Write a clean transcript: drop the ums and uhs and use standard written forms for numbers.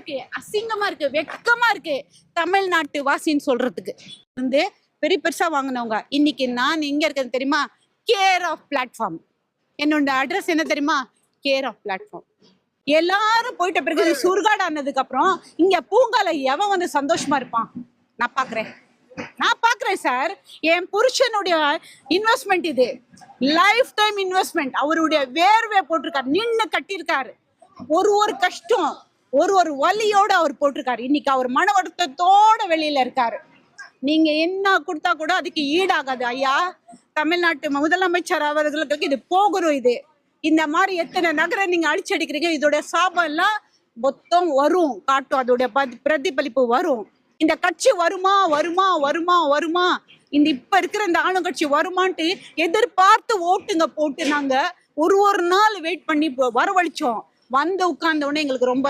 இருக்கு, அசிங்கமா இருக்கு, வெட்கமா இருக்கு தமிழ்நாட்டு வாசின்னு சொல்றதுக்கு. வந்து பெருசா வாங்கினவங்க இன்னைக்கு நான் எங்க இருக்கிறது தெரியுமா? Care of platform. என்னோட அட்ரஸ் என்ன தெரியுமா? Care of platform. எல்லாரும் போயிட்ட பிறகு சுடுகாடு ஆனதுக்கு அப்புறம் இங்க பூங்கால எவன் வந்து சந்தோஷமா இருப்பான்? நான் பாக்குறேன் சார். என் புருஷனுடைய இன்வெஸ்ட்மெண்ட் இது, லைஃப் டைம் இன்வெஸ்ட்மெண்ட். அவருடைய வேர்வை போட்டிருக்காரு, நின்று கட்டியிருக்காரு. ஒரு கஷ்டம், ஒரு வலியோட அவர் போட்டிருக்காரு. இன்னைக்கு அவர் மன வருத்தத்தோட வெளியில இருக்காரு. நீங்க என்ன கொடுத்தா கூட அதுக்கு ஈடாகாது ஐயா. தமிழ்நாட்டு முதலமைச்சர் அவர்களுக்கு இது போகணும். இது இந்த மாதிரி எத்தனை நகரம் நீங்க அடிச்சடிக்கிறீங்க. இதோட சாபம் எல்லாம் மொத்தம் வரும், காட்டும், அதோட பிரதிபலிப்பு வரும். இந்த கட்சி வருமா வருமா வருமா வருமா, இந்த இப்ப இருக்கிற இந்த ஆளுங்கட்சி வருமான்ட்டு எதிர்பார்த்து ஓட்டுங்க போட்டு நாங்க ஒரு நாள் வெயிட் பண்ணி வரவழைச்சோம். வந்து உட்கார்ந்த உடனே எங்களுக்கு ரொம்ப